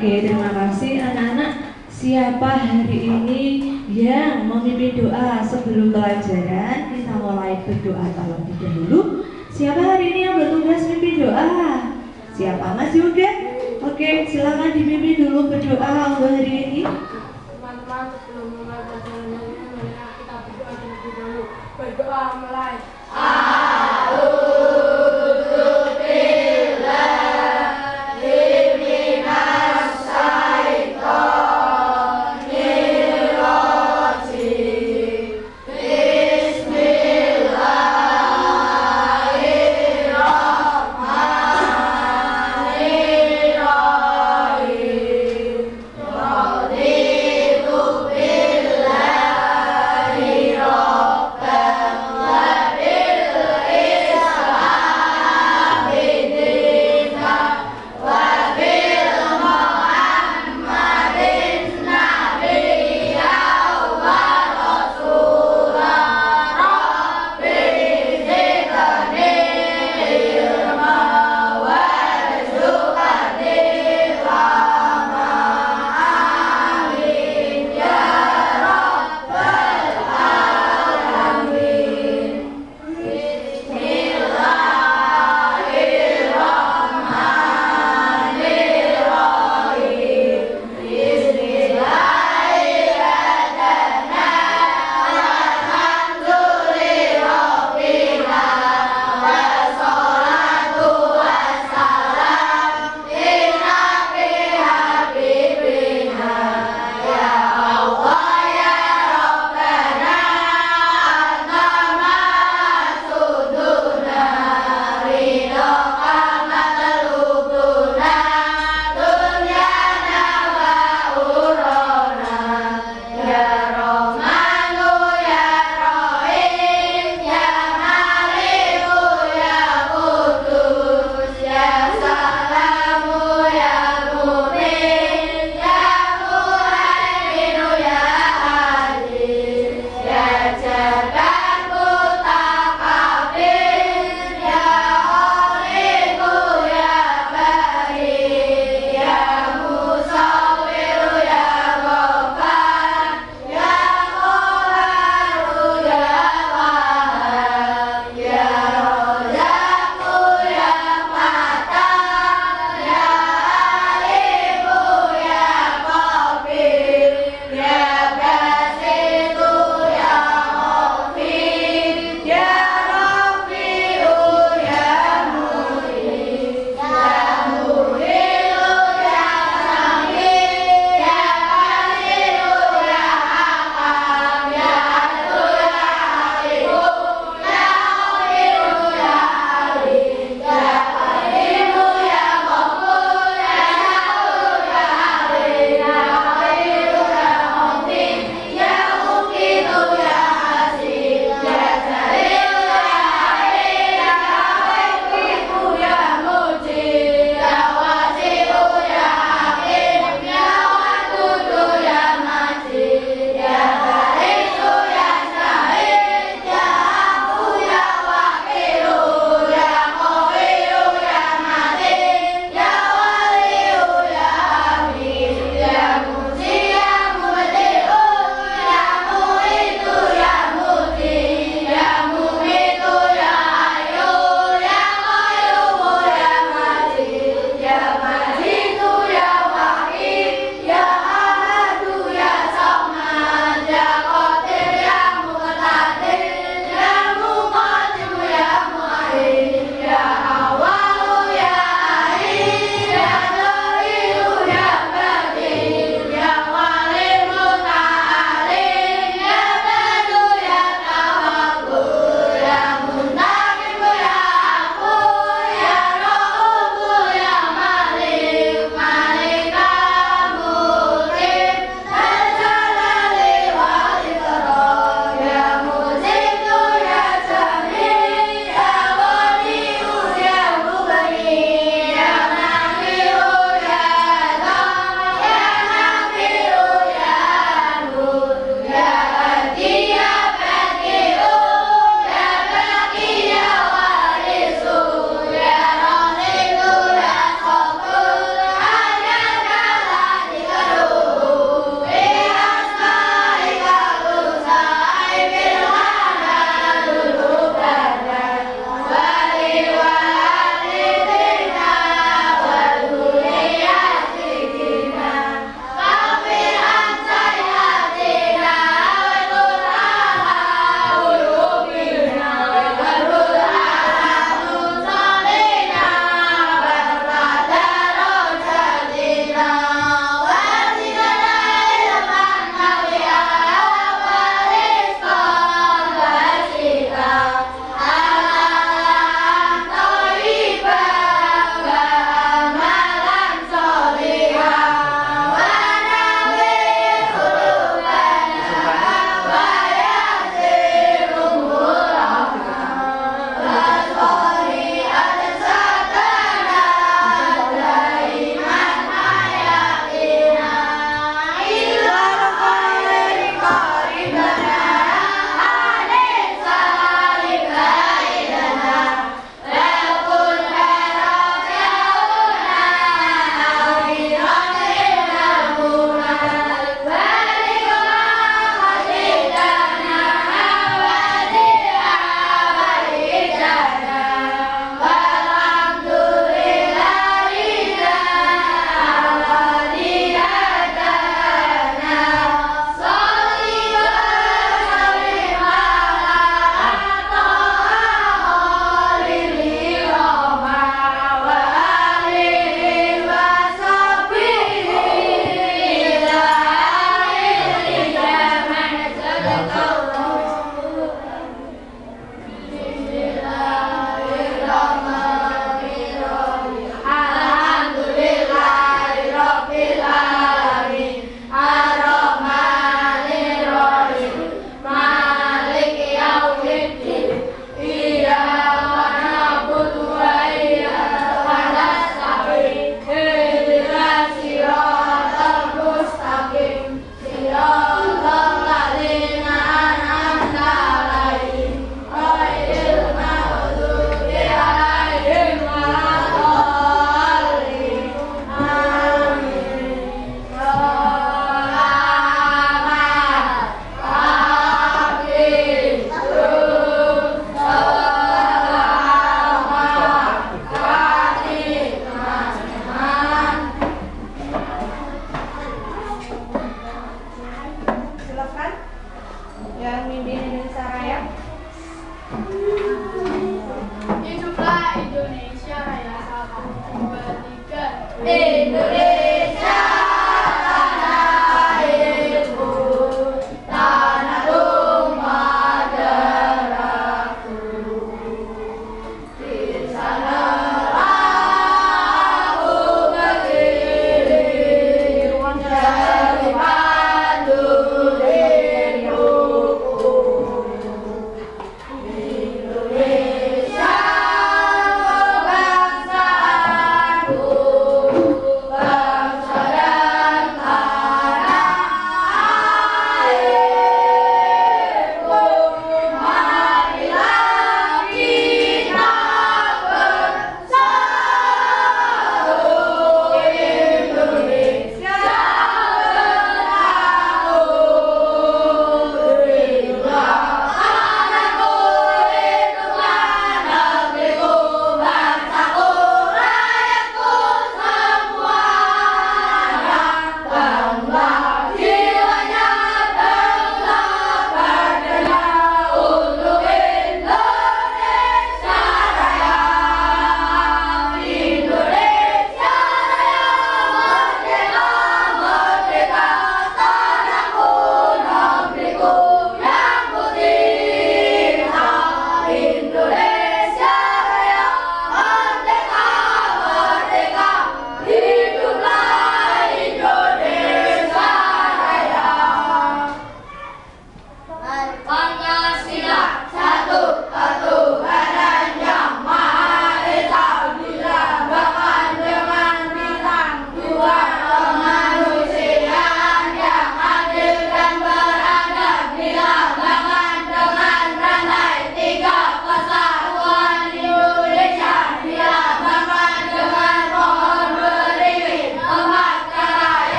Oke, terima kasih anak-anak. Siapa hari ini yang memimpin doa sebelum pelajaran? Kita mulai berdoa terlebih dahulu. Siapa hari ini yang bertugas mimpin doa? Siapa? Mas Yuda? Oke, silakan dipimpin dulu berdoa untuk hari ini. Teman-teman, sebelum mulai pelajarannya, kita berdoa terlebih dahulu. Berdoa mulai. Rabbil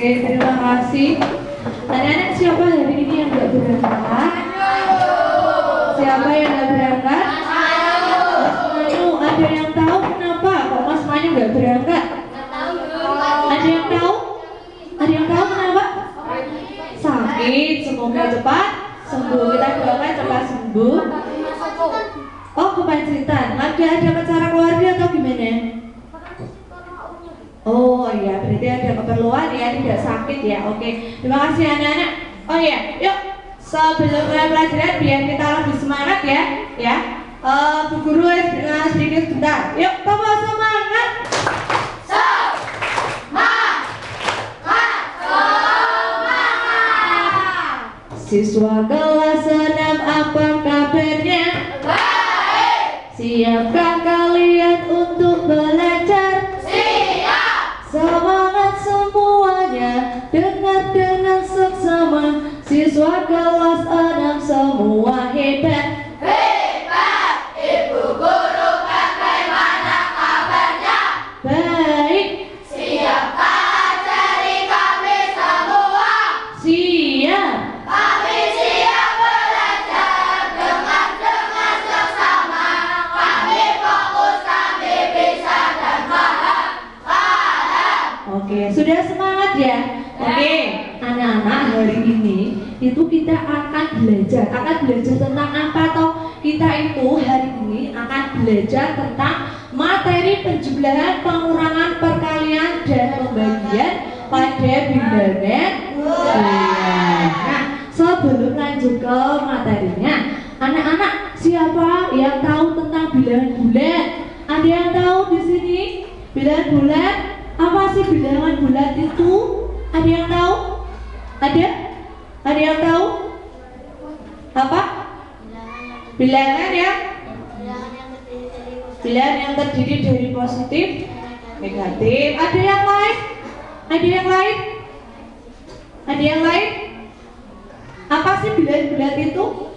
Oke, terima kasih. Anak-anak siapa hari ini yang nggak berangkat? Siapa yang nggak berangkat? Ayo, ada yang tahu kenapa kok Mas Manyu nggak berangkat? Ada yang tahu? Ada yang tahu kenapa? Sakit, semoga cepat sembuh. Kita doakan cepat sembuh. Oh, kepancitan. Lagi ada acara keluarga atau gimana? Oh iya, berarti ada keperluan ya, tidak sakit ya. Oke, terima kasih anak-anak. Oh iya, yuk sebelum mulai pelajaran biar kita lebih semangat ya. Bu Guru sedikit sebentar. Yuk, tambah semangat. Siswa kelas 6 apa kabarnya? Baik. Siapkah kalian untuk belajar? Siap. Semangat semuanya, dengar dengan seksama. Siswa kelas 6 semua hebat. Hebat. Ibu Guru bagaimana kabarnya? Baik. Siapkah ajari kami semua? Siap. Oke, sudah semangat ya? Oke, anak-anak hari ini itu kita akan belajar tentang apa toh? Kita itu hari ini akan belajar tentang materi penjumlahan, pengurangan, perkalian, dan pembagian pada bilangan bulan. Nah, sebelum lanjut ke materinya, anak-anak siapa yang tahu tentang bilangan bulan? Ada yang tahu di sini bilangan bulan? Apa sih bilangan bulat itu? Ada yang tahu? Ada? Ada yang tahu? Apa? Bilangan ya? Bilangan yang terdiri dari positif, negatif. Ada yang lain? Ada yang lain? Ada yang lain? Apa sih bilangan bulat itu?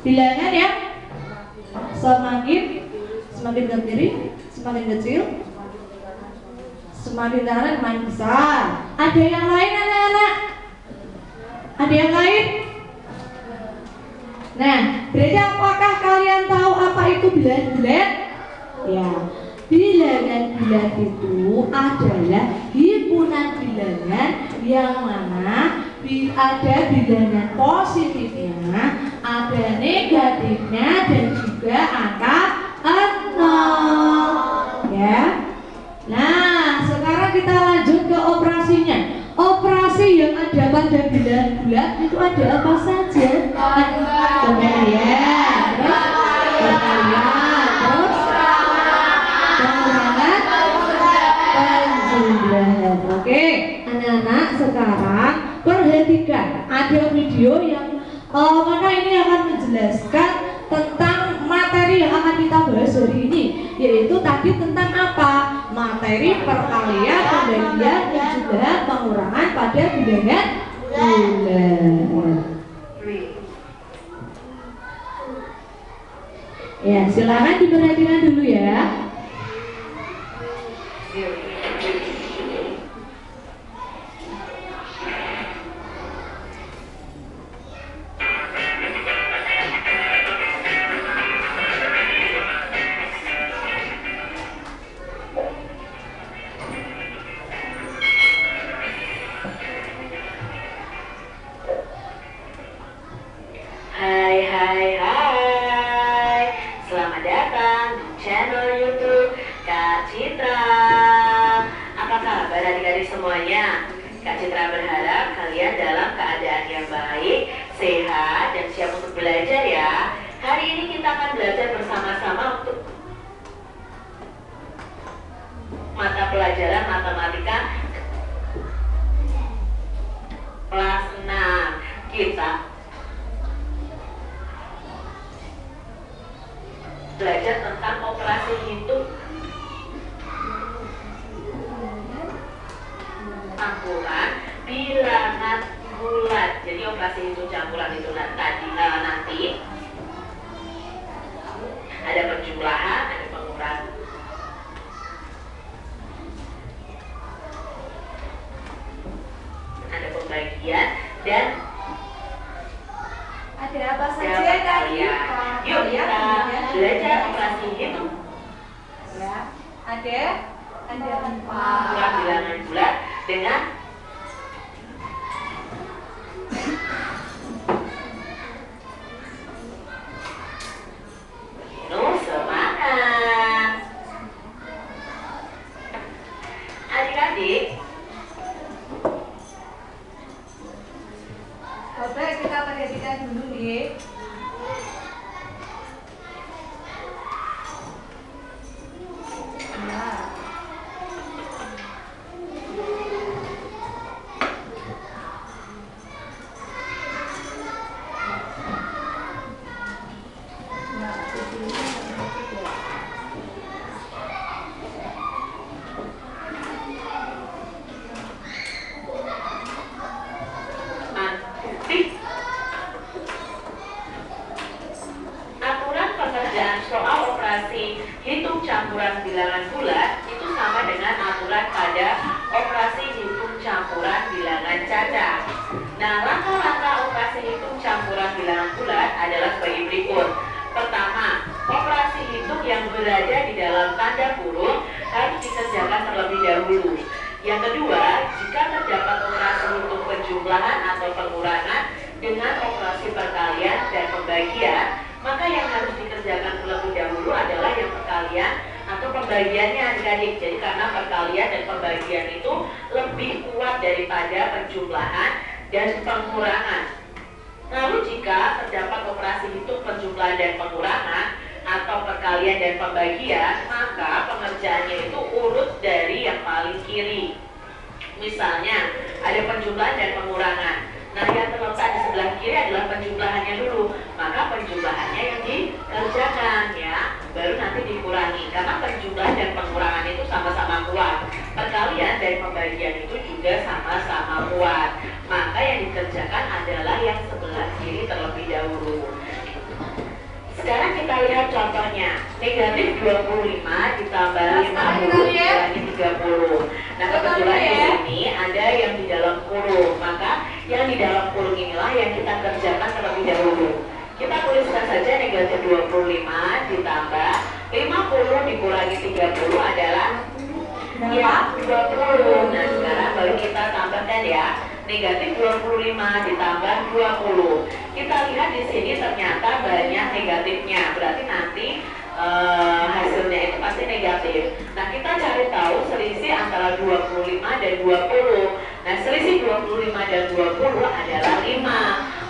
Bilangan ya? Semakin ke kiri, semakin kecil, semakin dalam semakin besar. Ada yang lain anak-anak? Ada yang lain? Nah, berarti apakah kalian tahu apa itu bilangan bulat? Ya, bilangan bulat itu adalah himpunan bilangan yang mana ada bilangan positifnya, ada negatifnya, dan juga angka 0. Ya. Nah, sekarang kita lanjut ke operasinya. Operasi yang ada pada bilangan bulat itu ada apa saja? Pemberian, terus perkalian, terus pengurangan, penjumlahan. Oke, anak-anak sekarang perhatikan ada video yang mana ini akan menjelaskan tentang materi yang akan kita bahas hari ini, yaitu tadi tentang apa? Materi perkalian, pembagian, penjumlahan, pengurangan pada bilangan bulan. Ya, silakan diperhatikan dulu ya. Hai, selamat datang di channel YouTube Kak Citra. Apa kabar adik-adik semuanya? Kak Citra berharap kalian dalam keadaan yang baik, sehat, dan siap untuk belajar ya. Hari ini kita akan belajar bersama-sama untuk mata pelajaran matematika kelas 6. Kita belajar tentang operasi hitung campuran bilangan bulat. Jadi operasi hitung campuran itu nanti ada penjumlahan, ada pengurangan. pembagian dan Ada apa saja dapat tadi? kalian. Yuk kita belajar operasi hitung Ya, ada 4. campuran bilangan bulat dengan penuh semangat. Adik-adik, Coba kita perhatikan dulu nih. Nah, aturan pengerjaan soal operasi hitung campuran bilangan bulat itu sama dengan aturan pada operasi hitung campuran bilangan cacat. Nah, langkah-langkah operasi hitung campuran bilangan bulat adalah sebagai berikut. Pertama, operasi hitung yang berada di dalam tanda kurung harus dikerjakan terlebih dahulu. Yang kedua, jika terdapat operasi hitung penjumlahan atau pengurangan dengan operasi perkalian dan pembagian, maka yang harus dikerjakan terlebih dahulu adalah yang perkalian atau pembagiannya adik-adik. Jadi karena perkalian dan pembagian itu lebih kuat daripada penjumlahan dan pengurangan. Lalu jika terdapat operasi hitung penjumlahan dan pengurangan atau perkalian dan pembagian, maka pengerjaannya itu urut dari yang paling kiri. Misalnya ada penjumlahan dan pengurangan. Nah, yang terletak di sebelah kiri adalah penjumlahannya dulu. Maka penjumlahannya yang dikerjakan ya, baru nanti dikurangi. Karena penjumlahan dan pengurangan itu sama-sama kuat. Perkalian dan pembagian itu juga sama-sama kuat. Maka yang dikerjakan adalah yang sebelah kiri terlebih dahulu. Sekarang kita lihat contohnya. Negatif 25 ditambah 50 dikurangi 30. Nah, kebetulan di sini ada yang di dalam kurung. Maka yang di dalam kurung inilah yang kita kerjakan terlebih dahulu. Kita tuliskan saja negatif 25 ditambah 50 dikurangi 30 adalah ya 20. Nah, sekarang baru kita tambahkan ya. Negatif 25 ditambah 20. Kita lihat di sini ternyata banyak negatifnya. Berarti nanti hasilnya itu pasti negatif. Nah, kita cari tahu selisih antara 25 dan 20. Nah, selisih 25 dan 20 adalah 5.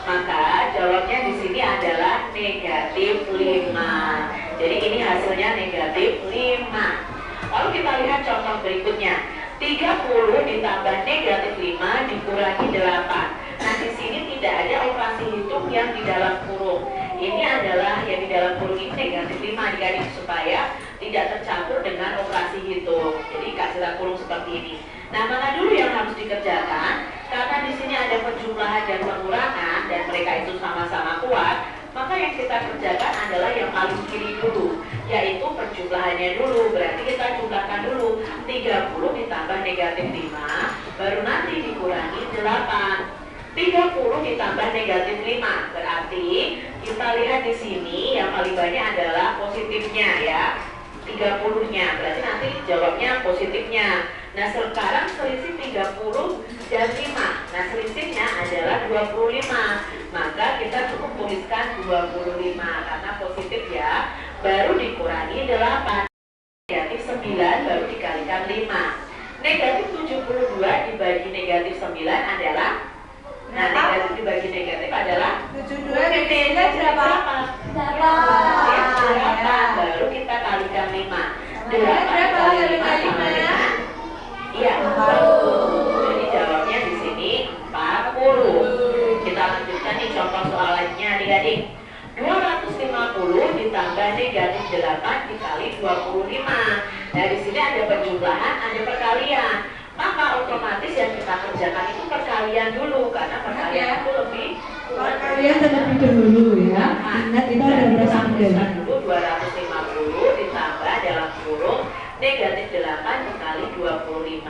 Maka jawabnya di sini adalah negatif 5. Jadi ini hasilnya negatif 5. Lalu kita lihat contoh berikutnya. 30 ditambah negatif 5 dikurangi 8. Nah, di sini tidak ada operasi hitung yang di dalam kurung. Ini adalah yang di dalam kurung ini negatif 5 adik-adik, supaya tidak tercampur dengan operasi hitung. Jadi kasihlah kurung seperti ini. Nah, mana dulu yang harus dikerjakan? Karena di sini ada penjumlahan dan pengurangan dan mereka itu sama-sama kuat, maka yang kita kerjakan adalah yang paling kiri dulu, yaitu penjumlahannya dulu. Berarti kita jumlahkan dulu 30 ditambah negatif 5, baru nanti dikurangi 8. 30 ditambah negatif 5, berarti kita lihat di sini yang paling banyak adalah positifnya ya, 30-nya, berarti nanti jawabnya positifnya. Nah, sekarang selisih 30 dan 5. Nah, selisihnya adalah 25. Maka kita cukup tuliskan 25 karena positif ya. Baru dikurangi 8. Negatif 9 baru dikalikan 5. Negatif 72 dibagi negatif 9 adalah, nah, negatif dibagi negatif adalah 72 negatif berapa? 8. Baru kita kalikan 5. 8 kali 5 sama dengan, iya, 40. Jadi jawabnya di sini 40. Kita lanjutkan nih contoh soal lainnya adik-adik. 250 ditambah negatif 8 dikali 25. Nah, di sini ada penjumlahan, ada perkalian. Maka otomatis yang kita kerjakan itu perkalian dulu, karena perkalian itu lebih kuat. Kalian terlebih dahulu ya. Ingat itu ada berapa tuliskan dulu 250 ditambah dalam kurung negatif 8 dikali 25.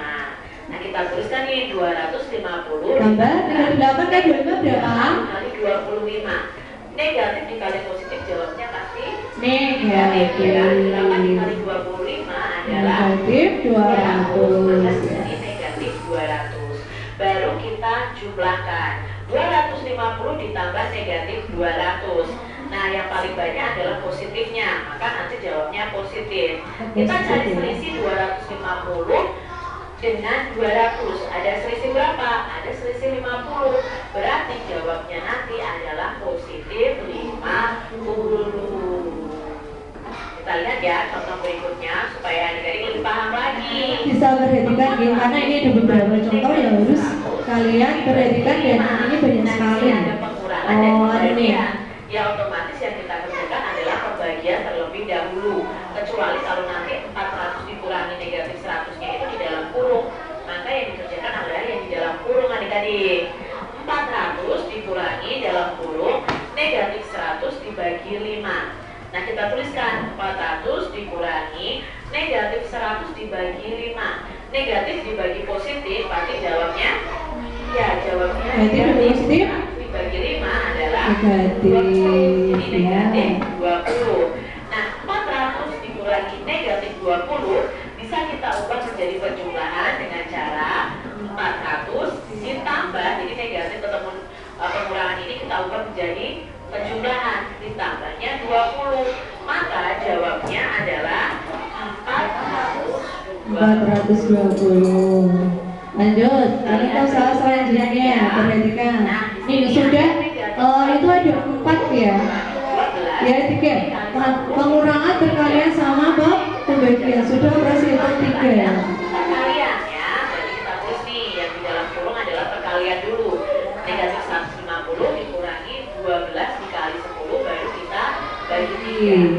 Nah, kita tuliskan nih 250 tambah 38 kan 25 berapa? kali 25. Negatif dikali positif jawabnya pasti Negatif. ya. 8 dikali 25 adalah Negatif 200. Jadi negatif 200. Baru kita jumlahkan 250 ditambah negatif 200. Nah, yang paling banyak adalah positifnya, maka nanti jawabnya positif. Kita cari selisih 250 dengan 200. Ada selisih berapa? Ada selisih 50. Berarti jawabnya nanti adalah positif 50. Kita lihat ya contoh berikutnya supaya adik-adik lebih paham lagi. Bisa perhatikan ya, karena ini ada beberapa contoh yang harus kalian perhatikan dan ini banyak sekali. Ada pengurangan dan pembagian. Ya otomatis yang kita kerjakan adalah pembagian terlebih dahulu. Kecuali kalau nanti 400 dikurangi negatif 100-nya itu di dalam kurung, maka yang dikerjakan adalah yang di dalam kurung adik-adik. 400 dikurangi dalam kurung negatif 100 dibagi 5. Nah, kita tuliskan 400 dikurangi negatif 100 dibagi 5. Negatif dibagi positif, berarti jawabnya ya, jawabnya negatif dibagi 5 adalah negatif. Jadi negatif 20. Nah, 400 dikurangi negatif 20 bisa kita ubah menjadi penjumlahan dengan cara 400 ditambah, jadi negatif ketemu pengurangan ini kita ubah menjadi penjumlahan, ditambahnya 20. Maka jawabnya adalah 420. Lanjut, ini soal selanjutnya, perhatikan. Ini sudah itu ada 4 ya. Ya, 3. Pengurangan perkalian sama pembagian. Sudah operasi itu 3. Perkalian ya, jadi kita tulis nih yang di dalam kurung adalah perkalian dulu. Negatif 150 dikurangi 12 dikali 10 baru kita bagi 3.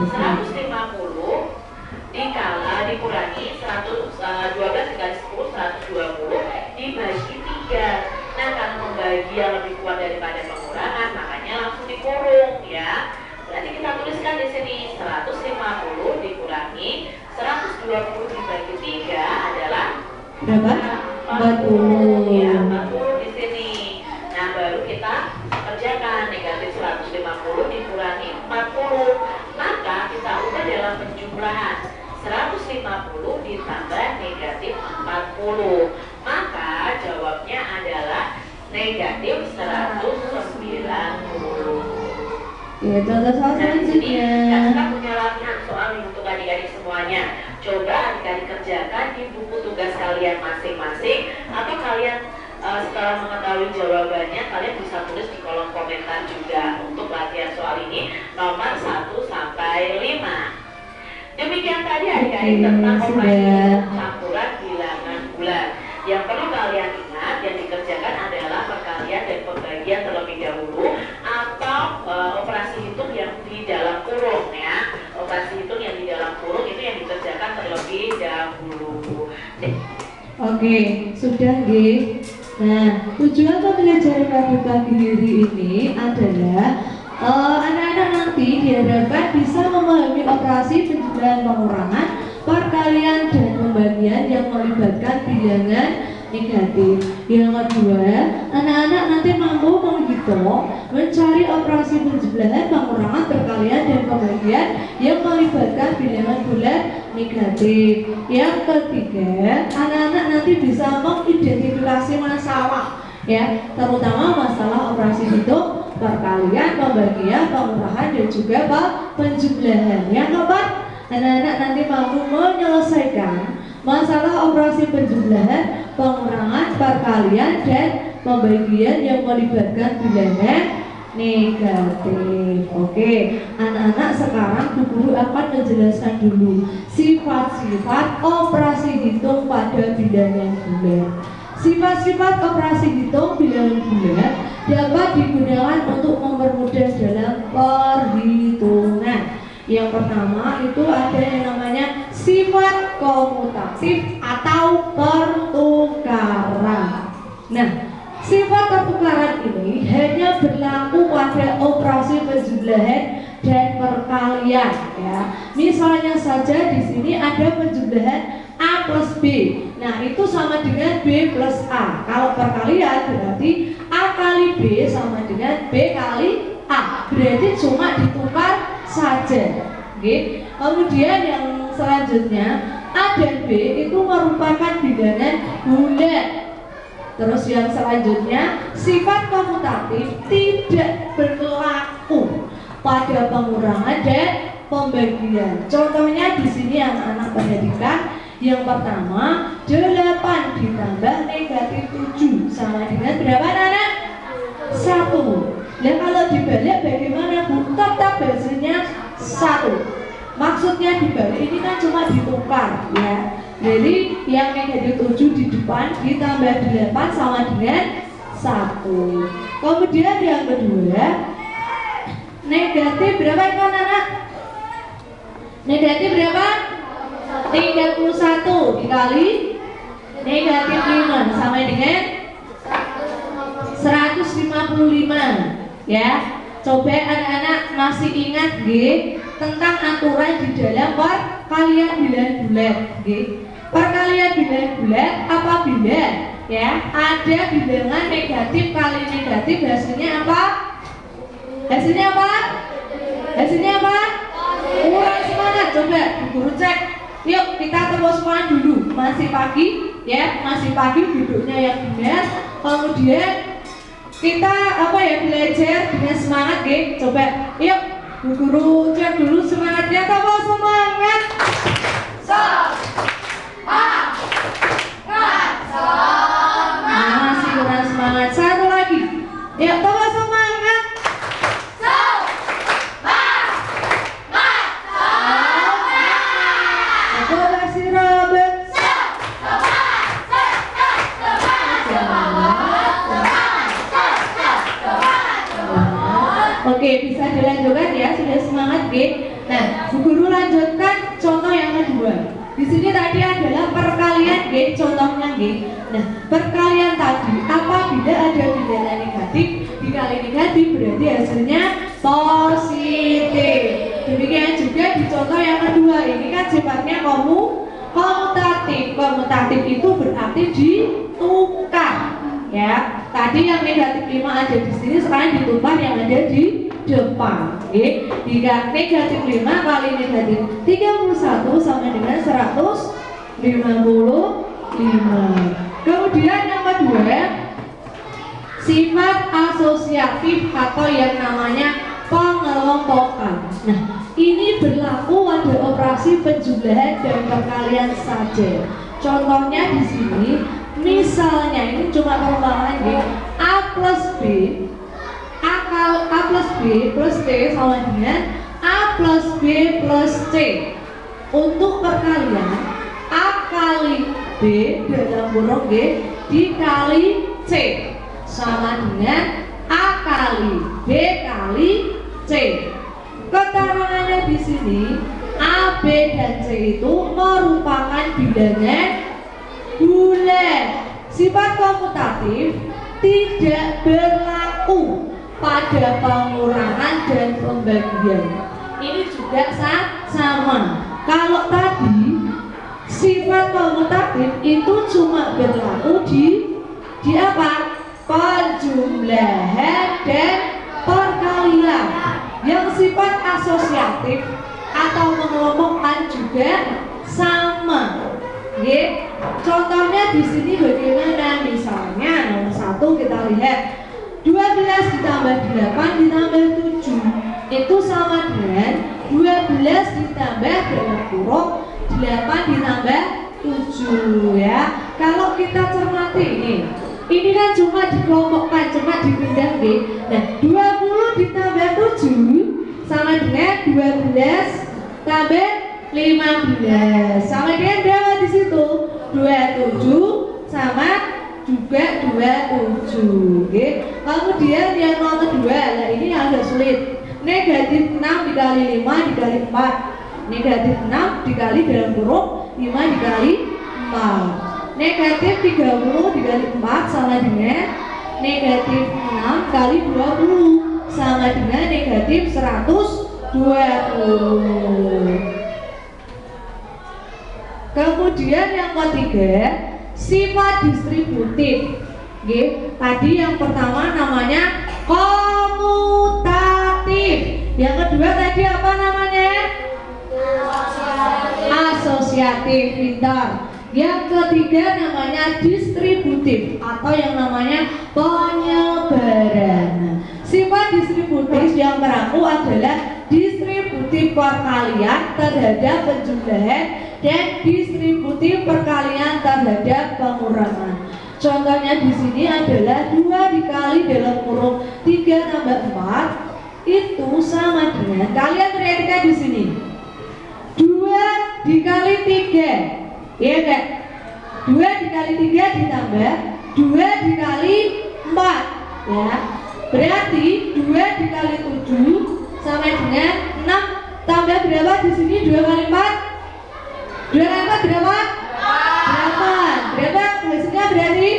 150 dikurangi 12 dikali 10 120 dibagi 3. Nah, karena pembagian lebih kuat daripada pengurangan, makanya langsung dikurung ya. Berarti kita tuliskan di sini 150 dikurangi 120 dibagi 3 adalah berapa? 40 ya, 40 di sini. Nah, baru kita kerjakan negatif 150 dikurangi 40. Maka kita ubah dalam penjumlahan 150 ditambah negatif 40. Maka jawabnya adalah negatif 190. Ya, contoh soal selanjutnya. Kita punya latihan soal nih untuk adik-adik semuanya. Coba adik-adik kerjakan di buku tugas kalian masing-masing, atau kalian setelah mengetahui jawabannya, kalian bisa tulis di kolom komentar juga untuk latihan soal ini nomor 1 sampai 5. Demikian tadi adik-adik tentang operasi campuran bilangan bulan. Yang perlu kalian ingat yang dikerjakan adalah perkalian dan pembagian terlebih dahulu, atau operasi hitung yang di dalam kurung ya. Operasi hitung yang di dalam kurung itu yang dikerjakan terlebih dahulu. Oke, sudah G. Nah, tujuan pembelajaran pagi diri ini adalah anak-anak nanti diharapkan bisa memahami operasi penjumlahan pengurangan, perkalian dan pembagian yang melibatkan bilangan negatif. Yang kedua, anak-anak nanti mampu menghitung, mencari operasi penjumlahan, pengurangan, perkalian dan pembagian yang melibatkan bilangan bulat negatif. Yang ketiga, anak-anak nanti bisa mengidentifikasi masalah ya, terutama masalah operasi hitung, perkalian, pembagian, pengurahan dan juga penjumlahan. Yang keempat, anak-anak nanti mampu menyelesaikan masalah operasi penjumlahan, pengurangan, perkalian dan pembagian yang melibatkan bilangan negatif. Oke, anak-anak sekarang Bu Guru akan menjelaskan dulu sifat-sifat operasi hitung pada bilangan bulat. Sifat-sifat operasi hitung bilangan bulat dapat digunakan untuk mempermudah dalam perhitungan. Yang pertama itu ada yang namanya sifat komutatif atau pertukaran. Nah, sifat pertukaran ini hanya berlaku pada operasi penjumlahan dan perkalian ya. Misalnya saja di sini ada penjumlahan A plus B. Nah itu sama dengan B plus A. Kalau perkalian berarti A kali B sama dengan B kali A. Berarti cuma ditukar saja. Oke. Kemudian yang selanjutnya A dan B itu merupakan bilangan bulat. Terus yang selanjutnya sifat komutatif tidak berlaku pada pengurangan dan pembagian. Contohnya di sini yang anak perhatikan, yang pertama 8 ditambah negatif 7 sama dengan berapa anak? 1. Nah kalau dibalik bagaimana Bu? Tetap hasilnya 1. Maksudnya dibalik ini kan cuma ditukar ya. Jadi yang negatif 7 di depan ditambah 8 sama dengan 1. Kemudian yang kedua negatif berapa itu anak? Negatif berapa? 31 dikali negatif 5 sama dengan 155 ya. Coba anak-anak masih ingat tentang aturan di dalam perkalian bilangan bulat. Perkalian bilangan bulat apabila ya ada bilangan negatif kali negatif hasilnya apa? Hasilnya apa? Hasilnya apa? Kurang semangat. Coba guru cek. Yuk kita tepuk semangat dulu. Masih pagi ya, masih pagi duduknya yang benar. Kemudian kita belajar dengan semangat Coba yuk Bu Guru cek dulu semangatnya. Tepuk semangat. Masih kurang semangat. Satu lagi. Yuk tepuk semangat. Oke, bisa dilanjutkan ya, sudah semangat Nah, Bu Guru lanjutkan contoh yang kedua. Di sini tadi adalah perkalian contohnya Nah, perkalian tadi apabila ada bilangan negatif dikali negatif berarti hasilnya positif. Demikian juga di contoh yang kedua, ini kan sifatnya komutatif. Komutatif itu berarti ditukar. Ya, tadi yang negatif 5 ada di sini, sekarang ditukar yang ada di depan. Jika negatif 5 kali negatif 31 sama dengan 155. Kemudian yang kedua, sifat asosiatif atau yang namanya pengelompokan. Nah, ini berlaku pada operasi penjumlahan dan perkalian saja. Contohnya di sini, misalnya ini cuma perumpamaan A plus B, A plus B plus C sama dengan A plus B plus C. Untuk perkalian A kali B dalam kurung dikali C sama dengan A kali B kali C. Keterangannya di sini A, B, dan C itu merupakan bilangan bulat. Sifat komutatif tidak berlaku pada pengurangan dan pembagian. Ini juga sama. Kalau tadi sifat komutatif itu cuma berlaku di apa? Penjumlahan dan perkalian. Yang sifat asosiatif atau mengelompokkan juga sama. Contohnya di sini bagaimana? Misalnya nomor 1 kita lihat 12 ditambah 8 ditambah 7 itu sama dengan 12 ditambah dalam kurung 8 ditambah 7 ya. Kalau kita cermati ini kan cuma dikelompokkan, cuma dipindah Nah 20 ditambah 7 sama dengan 12 tambah 15 sama dengan berapa di situ? 27 sama juga 27. Kemudian yang nomor 2, nah ini agak sulit. Negatif 6 dikali 5 dikali 4. Negatif 6 dikali dalam kurung 5 dikali 4. Negatif 30 dikali 4 sama dengan negatif 6 kali 20 sama dengan negatif 120. Kemudian yang ketiga, sifat distributif. Oke, tadi yang pertama namanya komutatif. Yang kedua tadi apa namanya? Asosiatif, pintar. Yang ketiga namanya distributif atau yang namanya penyebaran. Sifat distributif yang berlaku adalah distributif perkalian terhadap penjumlahan dan distributif perkalian terhadap pengurangan. Contohnya di sini adalah 2 dikali dalam kurung 3 tambah 4 itu sama dengan, kalian perhatikan di sini, 2 dikali 3, iya enggak? 2 dikali 3 ditambah 2 dikali 4, ya. Berarti 2 dikali 7 sama dengan 6 tambah berapa di sini? 2 kali 4? 2 kali 4 berapa? 8. Berapa hasilnya berarti?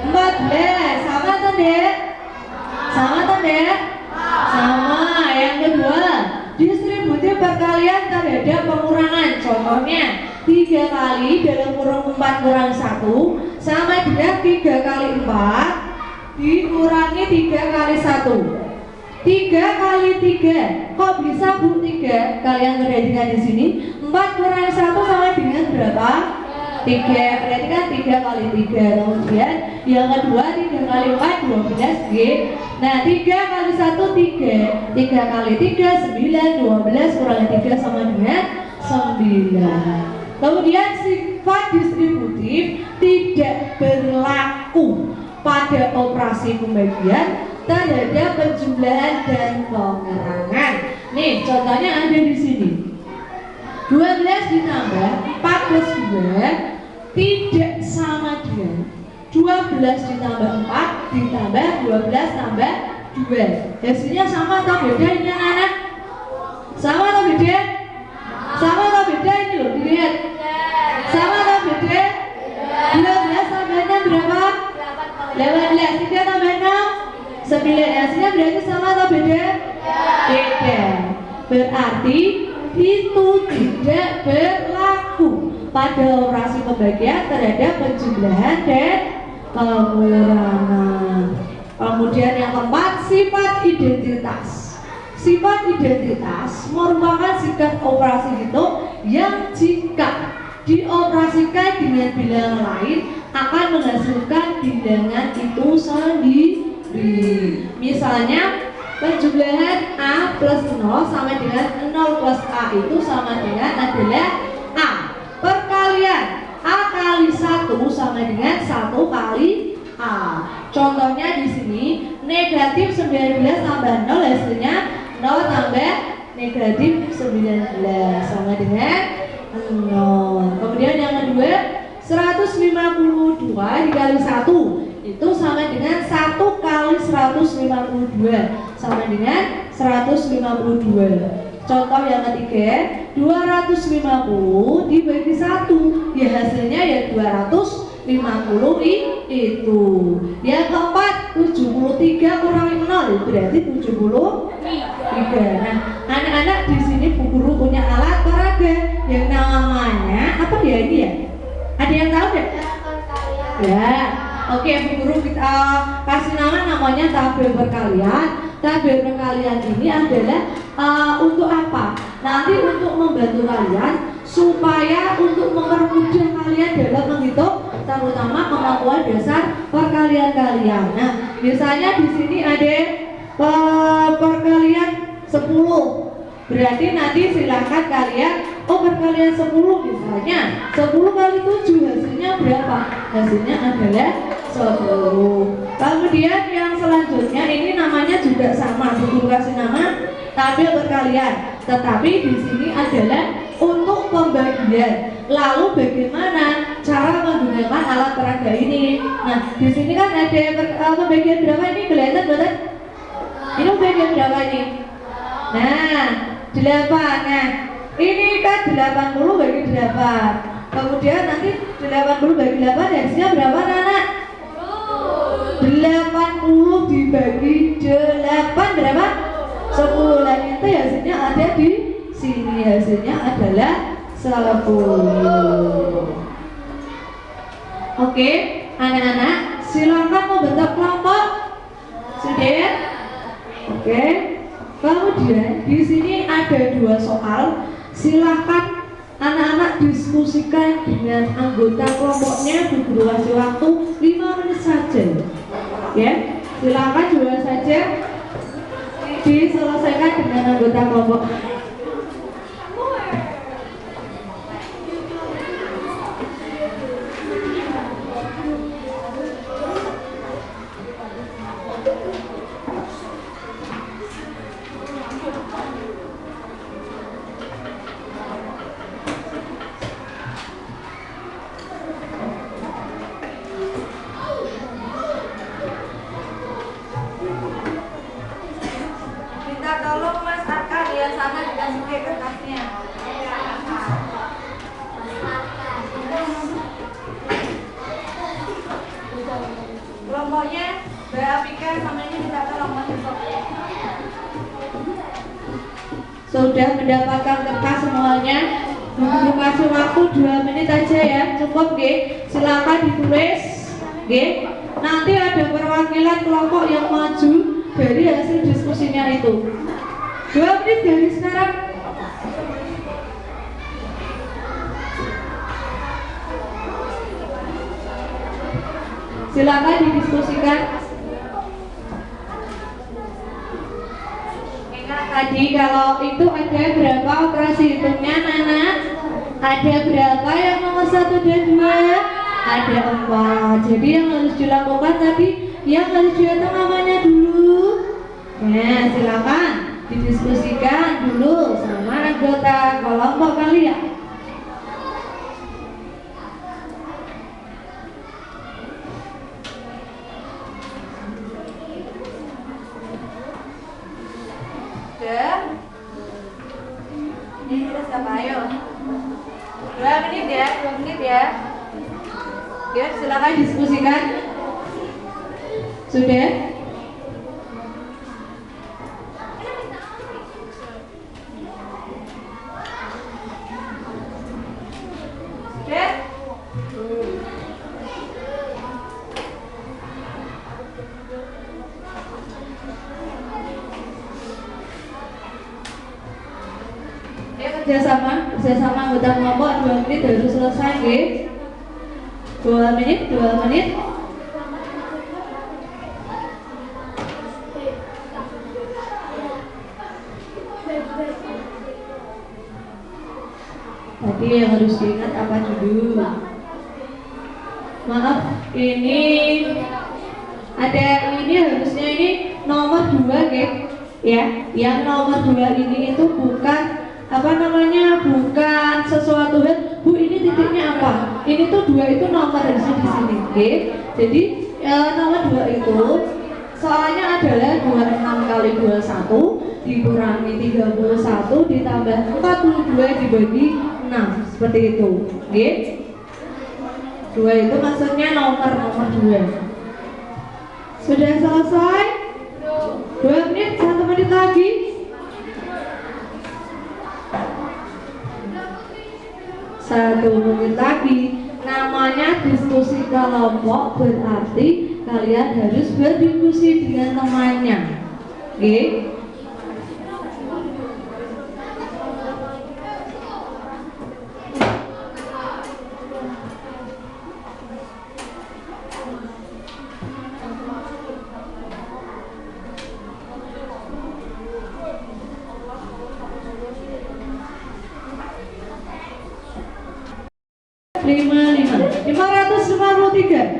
14. Sama atau enggak? Sama atau enggak? Sama. Yang kedua, distributif perkalian terhadap pengurangan. Contohnya 3 kali dalam kurung 4 kurang 1 sama dengan 3 kali 4 dikurangi 3 kali 1. 3 kali 3, kok bisa Bu 3? Kalian perhatikan di sini, 4 kurangi 1 sama dengan berapa? 3. Berarti kan 3 kali 3. Kemudian yang kedua 3 kali 4 12 G. Nah 3 kali 1 3. 3 kali 3 9. 12 kurangi 3 sama dengan 9. Kemudian sifat distributif tidak berlaku pada operasi pembagian terhadap penjumlahan dan pengurangan. Nih contohnya ada di sini. 12 ditambah 4 plus 2 tidak sama dengan 12 ditambah 4 ditambah 12 tambah 2. Hasilnya sama atau beda ini anak-anak? Sama atau beda? Sama atau beda ini loh, dilihat. Sama atau beda? 12 tambahnya berapa? 18. 3 tambah 6 9. Hasilnya berarti sama atau beda? Beda. Berarti itu tidak berlaku pada operasi pembagian terhadap penjumlahan dan pengurangan. Kemudian yang keempat, sifat identitas. Sifat identitas merupakan sikap operasi hitung yang jika dioperasikan dengan bilangan lain akan menghasilkan bilangan itu sendiri. Misalnya penjumlahan A plus 0 sama dengan 0 plus A itu sama dengan adalah A. Perkalian A kali 1 sama dengan 1 kali A. Contohnya di sini negatif 19 tambah 0 hasilnya 0 tambah negatif 19 sama dengan 0. Kemudian yang kedua 152 dikali 1 itu sama dengan 1 kali 152 sama dengan 152. Contoh yang ketiga 250 dibagi 1 ya hasilnya ya 250 itu. Yang keempat 73 kurangi 0 berarti 73. Nah anak-anak di sini Bu Guru punya alat peraga yang namanya apa ya ini ya? Ada yang tahu deh? Ya. Oke, Bu Guru kita kasih namanya tabel perkalian. Tabel perkalian ini adalah untuk apa? Nanti untuk membantu kalian supaya untuk mempermudah kalian dalam menghitung terutama kemampuan dasar perkalian kalian. Nah, biasanya di sini ada perkalian 10. Berarti nanti silahkan kalian perkalian 10 misalnya 10 kali 7 hasilnya berapa? Hasilnya adalah 10. Kemudian yang selanjutnya ini namanya juga sama, Bu kasih nama tabel perkalian. Tetapi di sini adalah untuk pembagian. Lalu bagaimana cara menggunakan alat peraga ini? Nah, di sini kan ada pembagian berapa ini kelihatan betul? Ini pembagian berapa ini? Nah, 8. Nah, ini kan 80 bagi 8. Kemudian nanti 80 bagi 8 hasilnya berapa anak? 80 dibagi 8 berapa? 10. Dan itu hasilnya ada di sini. Hasilnya adalah 10. Oke, anak-anak silakan membentuk kelompok. Sudah? Oke. Kemudian di sini ada 2 soal. Silakan anak-anak diskusikan dengan anggota kelompoknya. Guru kasih waktu 5 menit saja. Ya, silakan juga saja diselesaikan dengan anggota kelompok. Tolong Mas Arka di sana dimasukin kertasnya. Kelompoknya Mbak Afika sama ini minta tolong Mas besok. Sudah mendapatkan kertas semuanya. Guru kasih waktu 2 menit aja ya, cukup G. Silakan ditulis G. Nanti ada perwakilan kelompok yang maju dari hasil diskusinya itu. 2 menit dari sekarang. Silakan didiskusikan. Ingat tadi kalau itu ada berapa operasi hitungnya Nana? Ada berapa yang nomor 1 dan 2? Ada 4. Jadi yang harus dilakukan tadi, yang harus dihitung namanya dulu. Nah, silakan didiskusikan dulu sama anggota kelompok kalian. Ini kita siapa? Ayo 2 menit ya, 2 menit ya. Ya, silakan diskusikan. Sudah? Kerjasama anggota kelompok 2 menit harus selesai, nggih. 2 menit. Tadi yang harus diingat apa dulu? Maaf, ini ada ini harusnya ini nomor 2, nggih. Ya, yang nomor 2 ini itu bukan bukan sesuatu hal. Bu, ini titiknya apa? Ini tuh 2 itu nomor harusnya di sini, oke? Jadi nomor 2 itu soalnya adalah 26 kali 21 dikurangi 31 ditambah 42 dibagi 6, seperti itu, oke? 2 itu maksudnya nomor 2. Sudah selesai? 2 menit, 1 menit lagi. Satu menit lagi. Namanya diskusi kelompok, berarti kalian harus berdiskusi dengan temannya. Oke?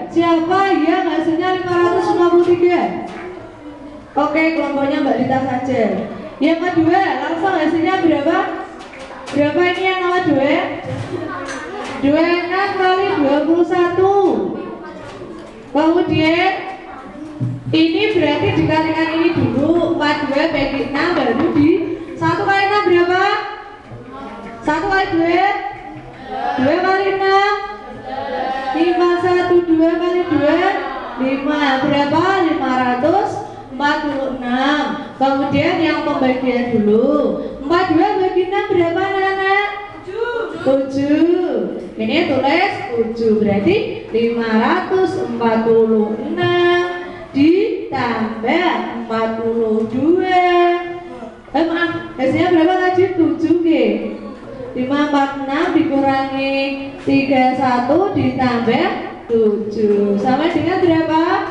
Siapa yang hasilnya 553? Oke, kelompoknya Mbak Dita saja. Yang kedua, langsung hasilnya berapa? Berapa ini yang nomor 2? 26 kali 21. Kemudian ini berarti dikalikan ini dulu, 42 bagi 6 baru di 1 kali 6 berapa? 1 kali 2? 2 kali 6? 5, 1, 2 kali 2 5, berapa? 546. Kemudian yang pembagian dulu, 42 bagi 6 berapa anak-anak? 7. 7. Ini tulis 7 berarti 546 ditambah 42. Maaf, hasilnya berapa tadi? 7 G. 546 dikurangi 31 ditambah 7 sama dengan berapa?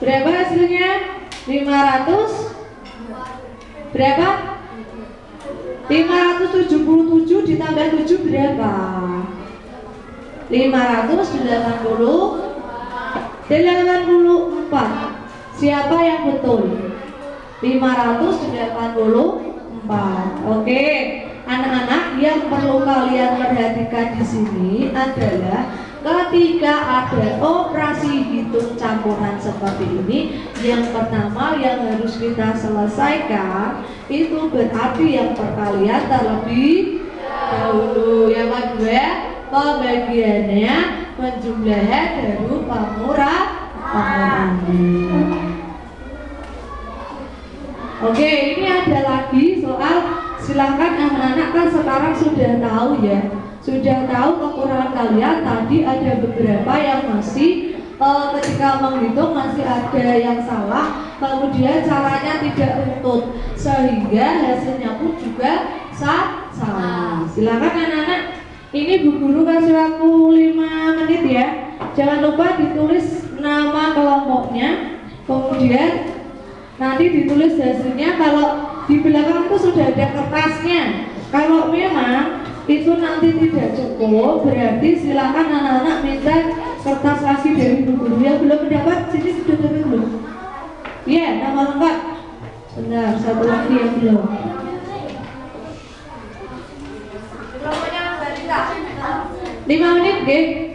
Berapa hasilnya? 500 berapa? 577 ditambah 7 berapa? 584. Siapa yang betul? 584. Oke, anak-anak yang perlu kalian perhatikan di sini adalah ketika ada operasi hitung campuran seperti ini, yang pertama yang harus kita selesaikan itu berarti yang perkalian terlebih dahulu. Yang kedua, pembagiannya, penjumlahan baru pengurangan. Oke, ini ada lagi soal, silakan anak-anak kan sekarang sudah tahu ya, sudah tahu kekurangan kalian. Tadi ada beberapa yang masih ketika menghitung masih ada yang salah, kemudian caranya tidak untut sehingga hasilnya pun juga salah. Silakan anak-anak, ini Bu Guru kasih waktu 5 menit ya. Jangan lupa ditulis nama kelompoknya, kemudian nanti ditulis hasilnya. Kalau di belakang itu sudah ada kertasnya. Kalau memang itu nanti tidak cukup, berarti silakan anak-anak minta kertas lagi dari Bu Guru. Yang belum mendapat, sini sudah dapat belum? Iya, nama lengkap. Benar, satu lagi yang belum. 5 menit, deh.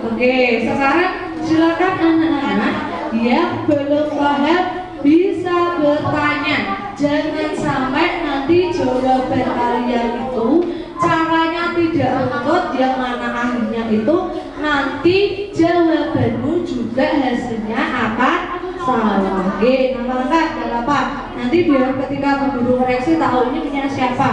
Oke, sekarang silakan anak-anak yang belum paham bisa bertanya. Jangan sampai nanti jawaban kalian itu caranya tidak untut, yang mana akhirnya itu nanti jawabanmu juga hasilnya akan salah. Oke, nama lengkap dan apa? Nanti biar ketika guru koreksi tahu ini punya siapa.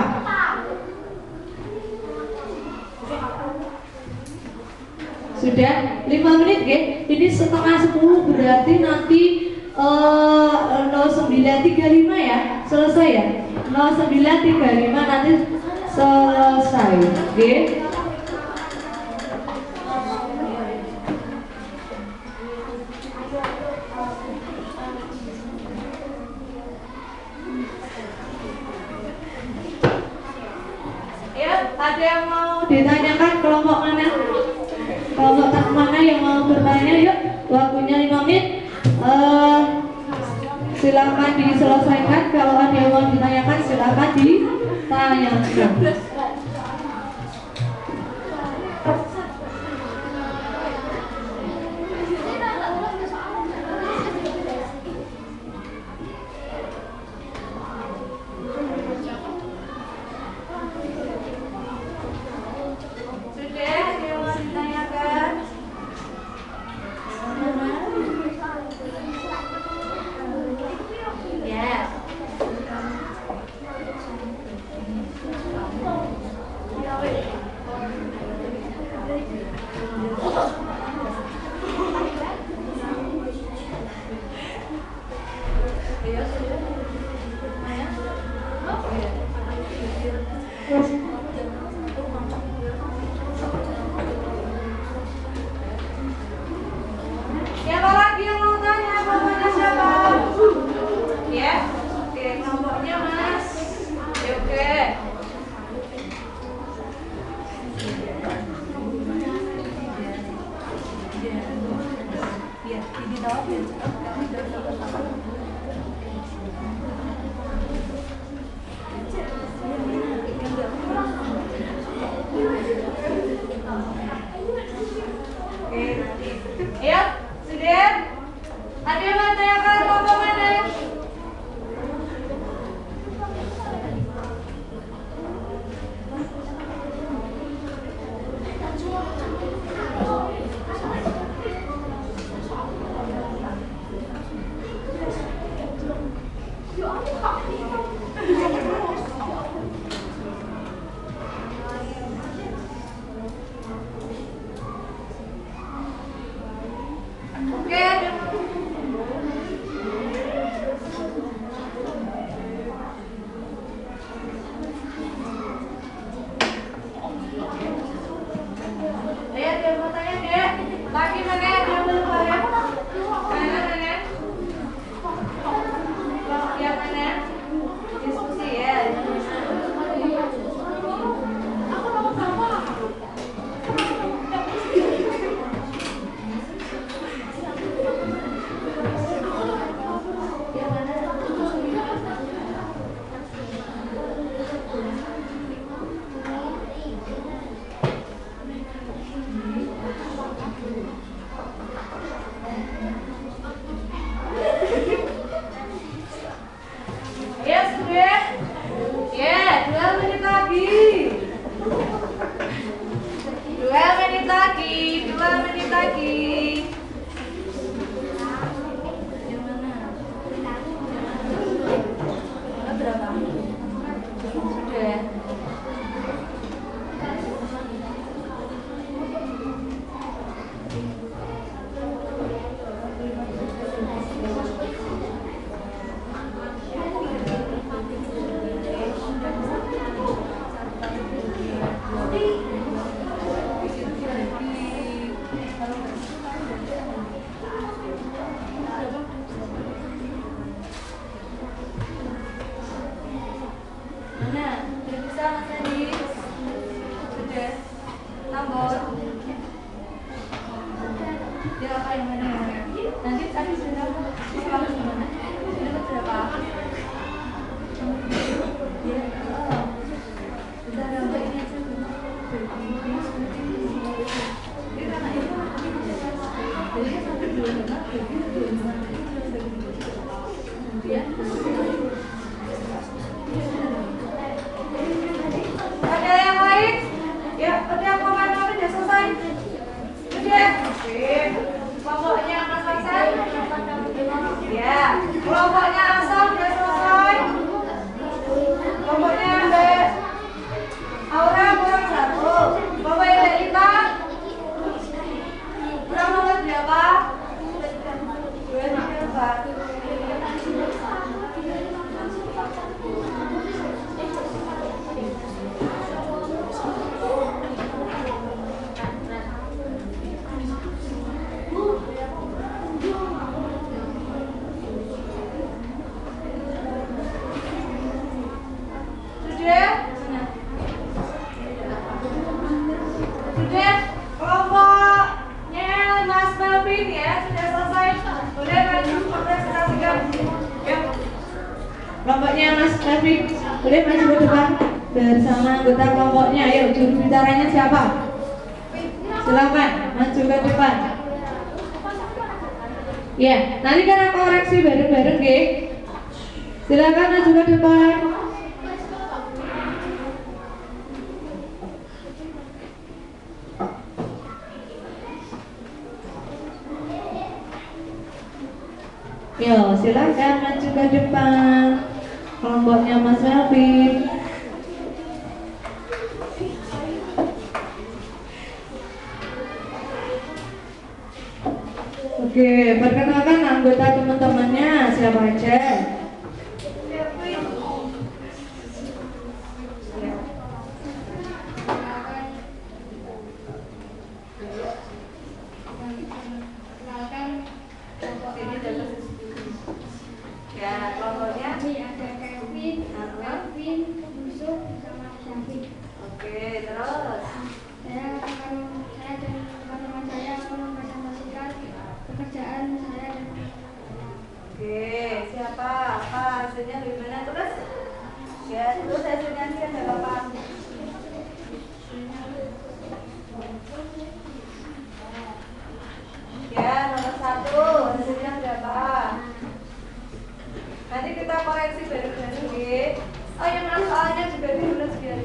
Sudah 5 menit ya. Ini setengah 10 berarti nanti 0935 ya selesai ya. 0935 nanti selesai. Oke. Ya, ada yang mau ditanyakan kelompok mana? Kelompok tak mana yang mau bertanya? Yuk, waktunya 5 menit. Silakan diselesaikan. Kalau ada yang mau ditanyakan, silakan ditanyakan. Siapa lagi yang mau tanya? Kelompoknya siapa? Ya, oke, kelompoknya Mas. Oke. Ya, di bawah ya. Ayo, sudah? Ada yang mau tanyakan kelompok mana? lagi. Yang mana? Berapa? Sudah ya? Mana? Sudah bisa Mas Adi? Sudah? Tambor? Dia apa yang mana? Nanti tadi sudah sekolah di mana? Sudah berapa? Ya, oh. Sudah gambar ini aja. Dia karena itu jadi sampai dua ya. Ada yang lain? Ya, udah pemain udah selesai. Udah. Kelompoknya Mas Hasan? Ya. Kelompoknya Asal udah selesai. Kelompoknya Mbak Aura kurang 1. Kelompoknya Mbak Lita kurang nomor berapa? 2 Sudah, kelompoknya Mas Melvin ya, sudah selesai. Sudah maju, presentasikan. Yuk. Kelompoknya Mas Melvin, boleh maju ke depan bersama anggota kelompoknya. Ayo, juru bicaranya siapa? Silakan maju ke depan. Ya, nanti kan aku koreksi bareng-bareng, nggih. Silakan maju ke depan. Yo, silakan maju ke depan. Kelompoknya Mas Melvin. Oke, perkenalkan anggota teman-temannya siapa aja? Ya, kelompoknya ada Kevin, Alvin, Yusuf, sama Syafik. Oke, terus Saya dan teman-teman saya akan mempresentasikan pekerjaan saya dan oke, siapa? Apa hasilnya gimana terus? Ya, terus hasilnya nanti ada apa? Ya, nomor 1 hasilnya berapa? Nanti kita koreksi bareng-bareng, nggih. Oh, yang mana soalnya juga ditulis biar.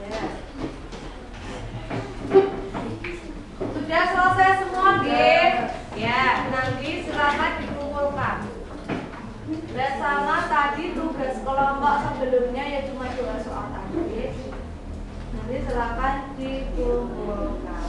Ya. Sudah selesai semua, nggih? Ya, nanti silakan dikumpulkan. Dan sama tadi tugas kelompok sebelumnya ya cuma 2 soal tadi. Nanti silakan dikumpulkan.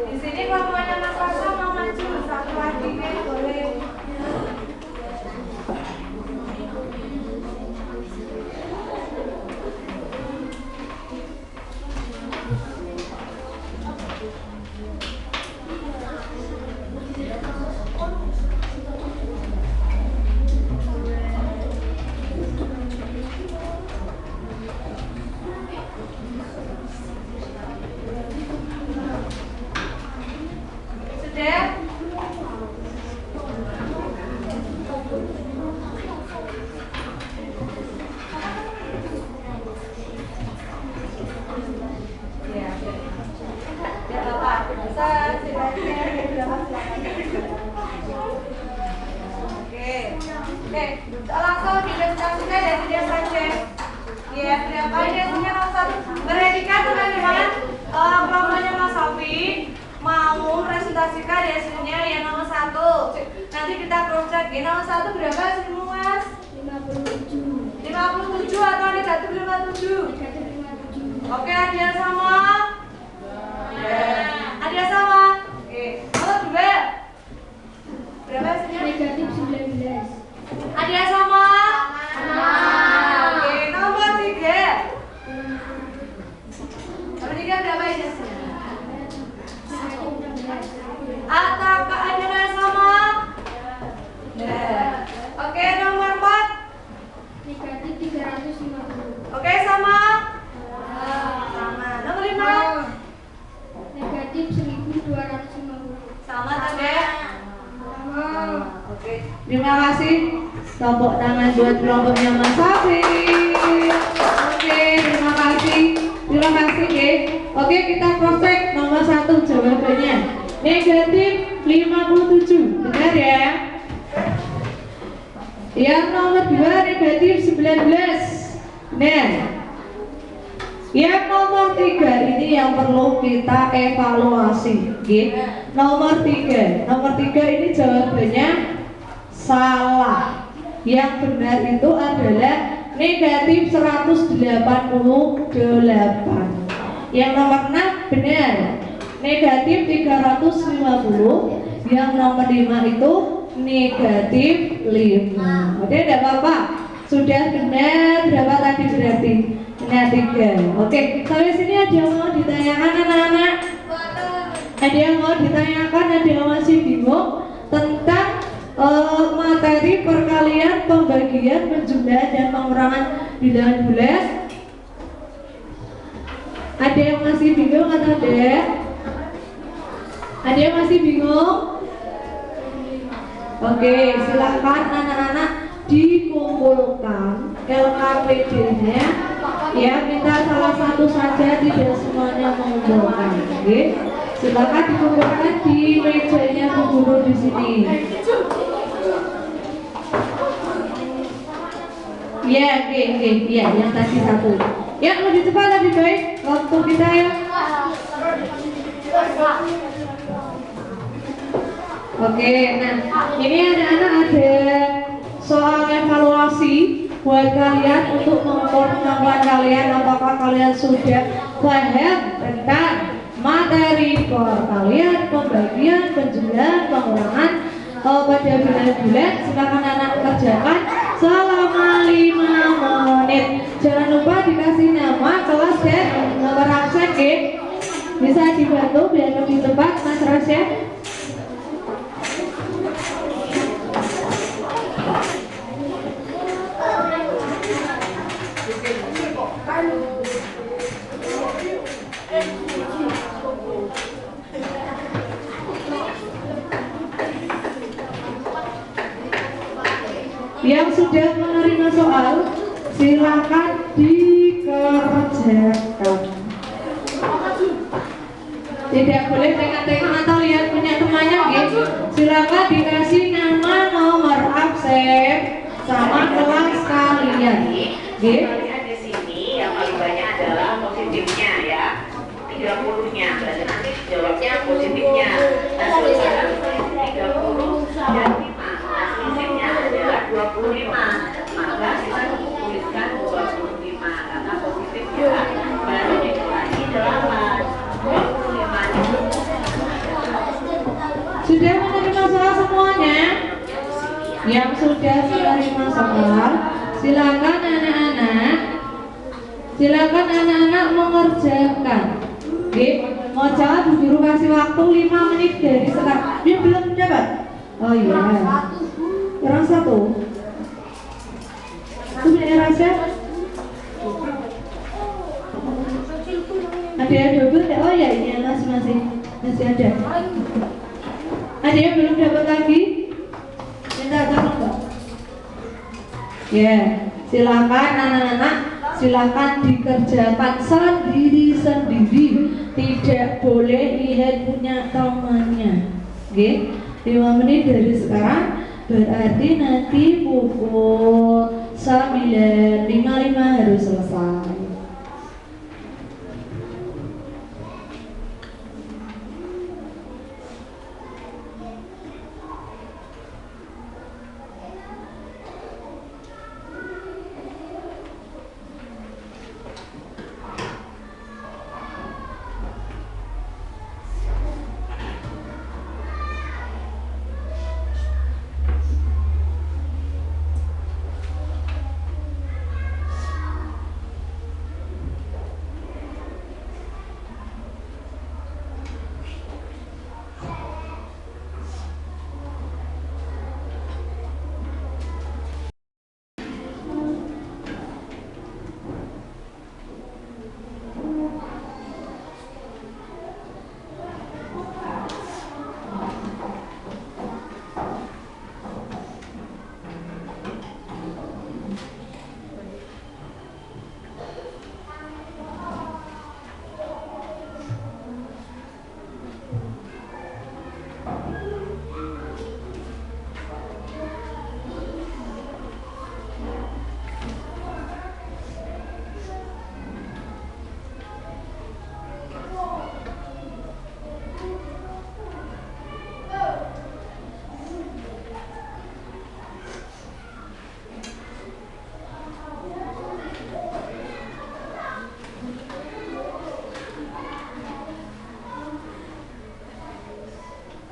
Di sini kelompoknya Mas Farsa mau maju, satu lagi boleh. Sudah? Ya, biar Bapak bisa silakan. Oke, langsung dipresentasikan dari dia saja. Ya, berapa ideasinya nomor satu? Perhatikan teman-teman, kelompoknya Mas Sofi mau presentasikan hasilnya yang nomor satu. Nanti kita cross check. Nomor satu berapa hasilmu Mas? 57. 57 atau negatif 57? Negatif 57. Oke, ada sama? Ada sama? Oke, nomor dua berapa hasilnya? Negatif 19. Ada sama? Oke, nomor tiga berapa hasilnya? Negatif 16. Apakah ada yang sama? Oke, nomor 4. Negatif 350. Oke, sama? Sama. Nomor 5. Negatif 1250. Sama tanda? Sama. Oke. Terima kasih. Tepuk tangan buat kelompoknya Mas Safi. Oke, terima kasih. Terima kasih, ya. Oke, kita cross check nomor 1 jawabannya. Negatif 57. Benar ya? Yang nomor 2 negatif 19. Benar. Yang nomor 3 ini yang perlu kita evaluasi. Oke. Nomor 3 ini jawabannya salah. Yang benar itu adalah negatif 188. Yang nomor 6 benar, negatif 350. Yang nomor 5 itu negatif 5. Oke, tidak apa-apa. Sudah benar berapa tadi berarti? Benar 3. Oke, sampai sini ada yang mau ditanyakan anak-anak? Ada yang mau ditanyakan? Ada yang masih bingung tentang materi perkalian, pembagian, penjumlahan, dan pengurangan bilangan bulat? Ada yang masih bingung atau tidak? Ada yang masih bingung? Oke, silakan anak-anak dikumpulkan LKPD-nya. Ya, minta salah satu saja, tidak semuanya mengumpulkan. Oke, silakan dikumpulkan di mejanya Bu Guru di sini. Ya, oke, ya, yang tadi satu. Ya, lebih cepat lebih baik waktu kita ya. Oke, nah ini anak-anak ada soal evaluasi buat kalian untuk mengukur kemampuan kalian. Apakah kalian sudah paham tentang materi perkalian, pembagian, penjumlahan, pengurangan pada bilangan bulat? Silakan anak kerjakan selama 5 menit. Jangan lupa dikasih nama, kelas, dan nomor absen, ya. Bisa dibantu biar lebih cepat, Mas Rasyid. Yang sudah menerima soal, silakan dikerjakan. Tidak boleh tengah-tengah atau lihat punya temannya, gitu. Silakan dikasih nama, nomor absen, sama kelas kalian. Gitu. Kalian di sini yang paling positifnya. Hasil sekarang 30 dan 5. Hasilnya adalah 25. Maka kita tuliskan 25 karena positifnya baru dikurangi 8. 25 itu Sudah menerima soal semuanya? Yang sudah menerima soal, silakan anak-anak mengerjakan. Oke, mau jawab Bu Guru kasih waktu 5 menit dari sekarang. Dia belum dapat? Oh iya. Kurang 1. Itu punya Rasya? Ada yang double? Oh iya, ini masih ada. Ada yang belum dapat lagi? Minta tolong Mbak. Ya, silakan anak-anak, silakan dikerjakan sendiri-sendiri. Tidak boleh lihat punya temannya. Oke, 5 menit dari sekarang berarti nanti pukul 9.55 harus selesai.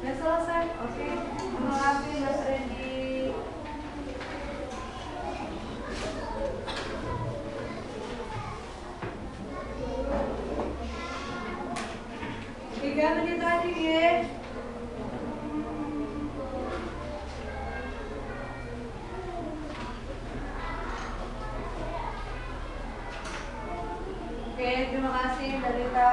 Udah selesai? Oke. Terima kasih Mas Redi. Tiga menit lagi ya. Oke, terima kasih Mbak Rita.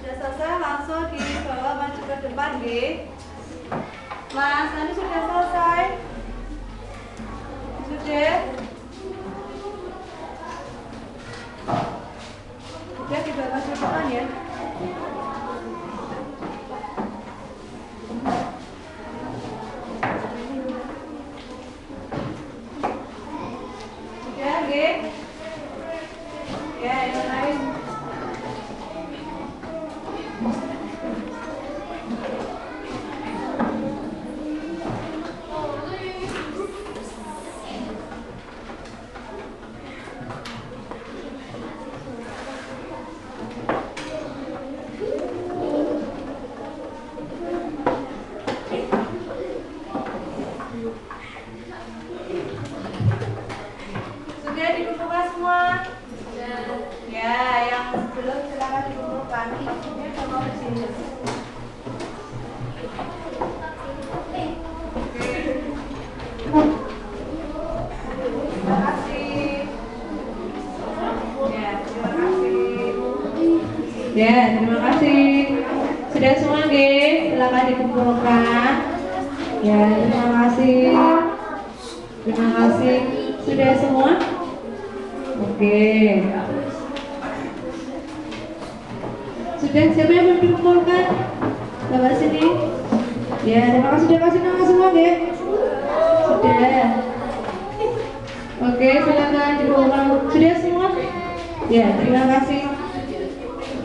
Sudah selesai, langsung dibawa maju ke depan, G. Mas, tadi sudah selesai? Sudah? Sudah dibawa maju ke depan ya? Sudah, G? Ya, yang lain. Sudah dikumpulkan semua? Ya, yang belum silakan dikumpulkan. Maksudnya sama ke sini. Terima kasih. Ya, terima kasih. Ya, terima kasih. Sudah semua, G? Silakan dikumpulkan. Ya, terima kasih. Terima kasih. Sudah semua? Oke. Sudah, siapa yang belum dikumpulkan? Bawa sini. Ya, terima kasih sudah kasih nama semua ya. Sudah. Oke, silakan dikumpulkan. Sudah semua? Ya, terima kasih.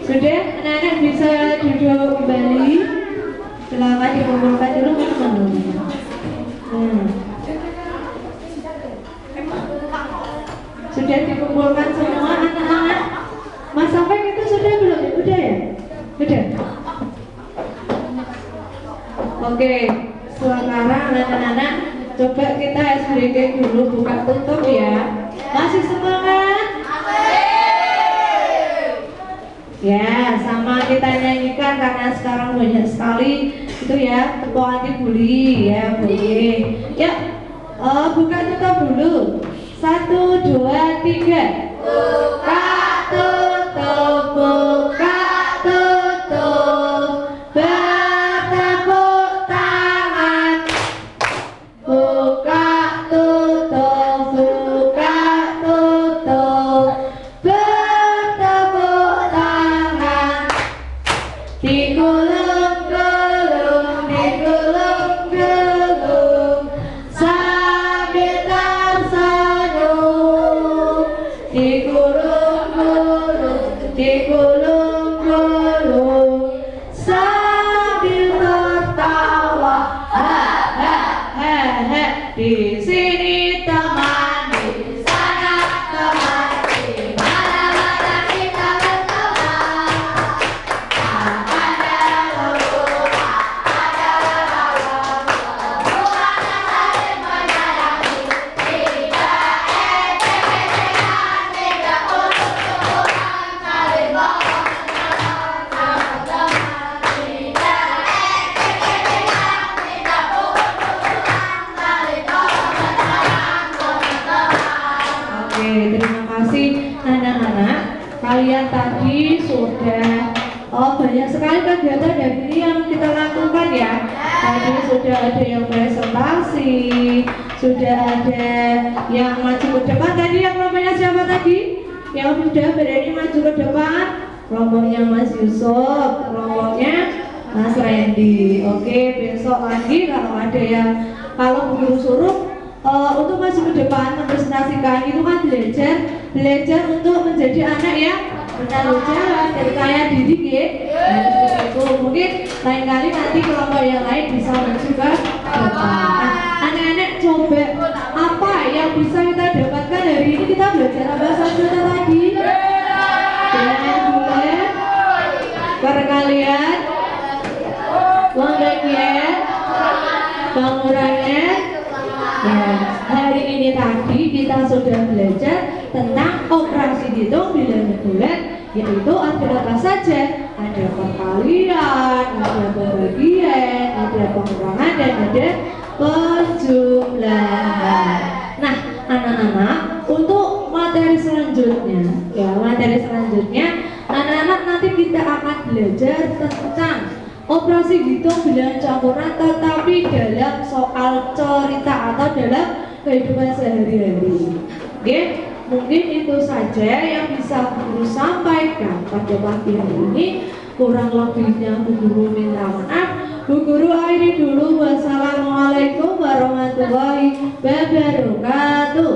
Sudah, anak-anak bisa duduk kembali. Silakan dikumpulkan dulu teman-teman. Sudah dikumpulkan semua anak-anak. Mas Safek itu sudah belum? Udah ya? Udah. Oke, sekarang anak-anak coba kita SBG dulu, buka tutup ya. Masih semangat? Ya, sama kita nyanyikan karena sekarang banyak sekali itu ya, tepuk anti bully ya, boleh. Ya, buka tutup dulu. 1, 2, 3. Buka tutup, buka tutup. Bertepuk tangan. Buka tutup, buka tutup. Bertepuk tangan. Digulung-gulung, digulung-gulung sambil tersenyum. Digulung-gulung, digulung-gulung sambil tertawa. Ha ha ha ha. Di sini teman, di sana teman, di mana-mana kita berteman. Oke, terima kasih anak-anak. Kalian tadi sudah banyak sekali kegiatan dari ini yang kita lakukan ya. Tadi sudah ada yang presentasi, sudah ada yang maju ke depan. Tadi yang kelompoknya siapa tadi? Yang sudah berani maju ke depan? Kelompoknya Mas Yusuf, kelompoknya Mas Randy. Oke, besok lagi kalau ada yang kalau guru suruh untuk maju ke depan mempresentasikan itu kan belajar untuk menjadi anak yang bertanggung jawab, percaya diri ya. Itu mungkin lain kali nanti kelompok yang lain bisa maju ke depan. Nah, anak-anak coba apa yang bisa kita dapatkan hari ini. Kita belajar apa saja tadi? Dengan bulan, perkalian, pembagian, pengurangan. Ya, hari ini tadi kita sudah belajar tentang operasi hitung bilangan bulat, yaitu ada apa saja? Ada perkalian, ada pembagian, ada pengurangan, dan ada penjumlahan. Nah, anak-anak, untuk materi selanjutnya, anak-anak nanti kita akan belajar tentang operasi hitung bilangan campuran, tetapi dalam soal cerita atau dalam kehidupan sehari-hari. Oke, mungkin itu saja yang bisa guru sampaikan pada pagi hari ini. Kurang lebihnya Bu Guru minta maaf. Bu Guru akhiri dulu. Wassalamualaikum warahmatullahi wabarakatuh.